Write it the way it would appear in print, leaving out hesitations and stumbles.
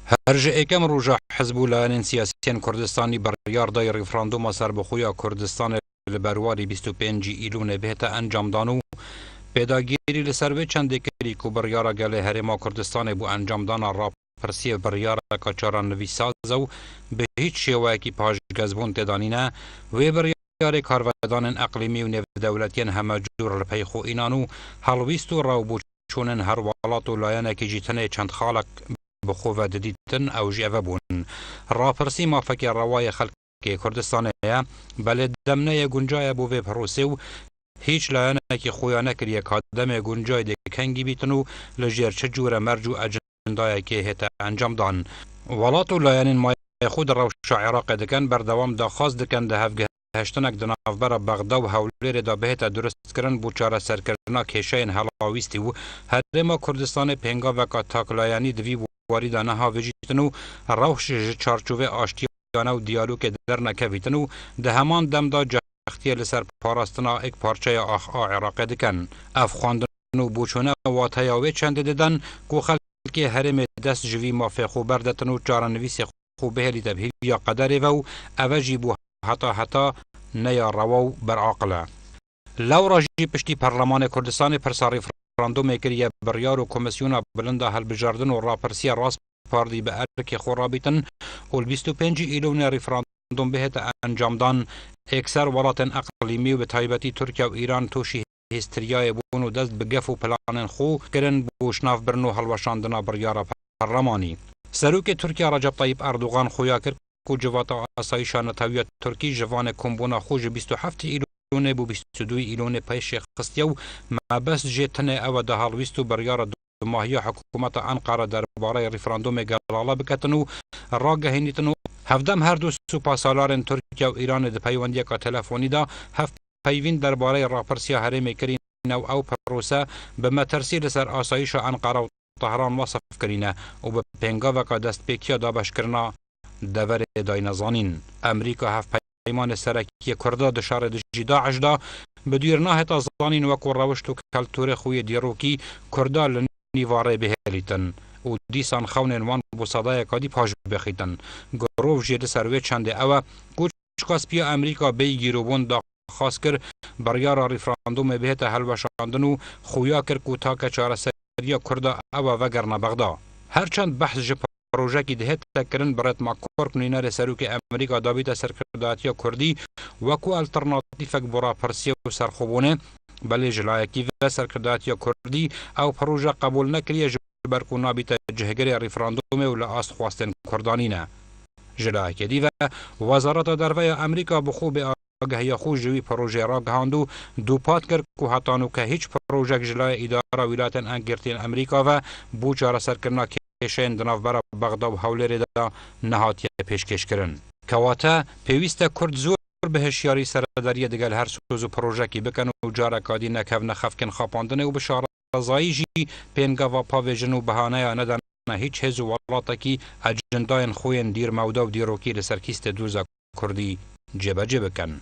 هرج ایکم روژا حزب لایەنên سیاسیên Kurdistanî biryardayê referandûma serbixweya Kurdistanê li berwarî 25 îlûnê bêhte encamdan û pêdagirî li ser vê çendê kirî ku biryara gelê Herêma Kurdistanê bû encamdana rapirsiyê biryareka çaranivîsaz û bi hîç şêweyekî pajgezbûn têdanîne, wê biryarê karvedanên eqlîmî û nêvdewletiyên hemecûr li peyxûînan û helwîst û rewbûçûnên her welat û layenekî jî tenê çend xalek بخوفه ددیتن او جیوه بون. راپرسی مافکی روای خلقی کردستانه بله دمنه گنجای بو وی پروسی و هیچ لایانه که خویانه کریه کادم گنجای دکنگی بیتن و لجیر چجور مرجو اجندای که هیتا انجام دان. ولات و لایانین مای خود روش عراق دکن بردوام دا خاص دکن ده هفگه هشتنک دنافبر بغدا و هولیر دا بهت درست کرن بو چاره سرکرنا کشین هلاویستی و هرما کردستان پنگا وکا تاکلایانی دوی واری دانه ها وجیتن و روش چارچوبه آشتیانه و دیالوگ در نکویتن و ده همان دم دا جختیه لسر پاراستنا ایک پارچه آخ عراق دکن. افخاندن و بوچونه واتیاوی چند ددن که خلقی هرم دست جوی مافخو بردتن و چارنویس خوبه هلی تبهیل یا قدره و اوجی بو حتا نیا روو بر عاقله. لورا جی پشتی پارلمان کردستان پرساری راندوم کریه بریار و کمیسیون بلند هلبجاردن و راپرسی راست پاردی به ارک خورابیتن و 25 ایلون ریفراندوم بهت انجامدان اکثر ولات اقلیمی و به تایبتی ترکیه و ایران توشی هستریای بون و دست به گف و پلان خو کرن بوشناف برنو هلوشاندنا بریار پارلمانی. سروک ترکیه رجب طیب اردوغان خویا کرد که جواتا آسایشان تاویت ترکی جوان کمبونا خوش 27 ایلون بو 22 ایلون پیش خستیو ما بس جتنه او ده هالویستو بریار ماهی حکومت انقره درباره ریفراندوم گلاله بکتنو راگهینیتنو هفدم هر دو سوپاسالارن ترکیه و ایران ده پیوندی که تلفنی دا هفت پیوین درباره راپرسی هرم کرین او پروسه به مترسی لسر آسایش انقره و طهران وصف کرینه و به پنگا و که دست پیکیا دابش کرنا دور داینزانین. امریکا هفت پیمان سرکی کرده دشار دجیدا عجدا بدویر ناهتا زانین وکو روشت و کلتور خوی دیروکی کرده لنیواره بهلیتن و دیسان خونین وان بو صدای کادی پاش بخیتن. گروف جید سروی چنده او گوچ کاسپیا امریکا بیگیرو بون دا خاص کر بریار ریفراندوم بهت هلوشاندن و خویا کر کوتا که چاره سریا کرده او وگرنا بغدا. هرچند بحث جب پروژه کی دهت تکرن برات ماکور کنینا رسالو که امریکا دابیت سرکرداتیا کردی وکو الترناتیفک برا پرسی و سرخوبونه بله جلایکی و سرکرداتیا کردی او پروژه قبول نکریه جبرکو نابیت جهگری ریفراندوم و لآست خواستن کردانینه. جلایکی دی و وزارت دروی امریکا بخوب آگهی خوش جوی پروژه را گهاندو دوپات کرد که حتانو که هیچ پروژه جلای اداره ولایت انگرتین امریکا و بوچاره سرکرنا کشین دنافبر بغدا و حولیر دا نهاتیه پیشکش کرن. کواتا پیوسته کرد زور به هشیاری سرداری دگل هر سوز و پروژه کی بکن و جارکادی نکو نخفکن خاپاندنه و بشار رضایی جی پینگا و پاویجن و بهانه ندن هیچ هز و ولاتا کی اجنداین خوین دیر مودا و دیروکی لسرکیست دوزا کردی جبه بکن.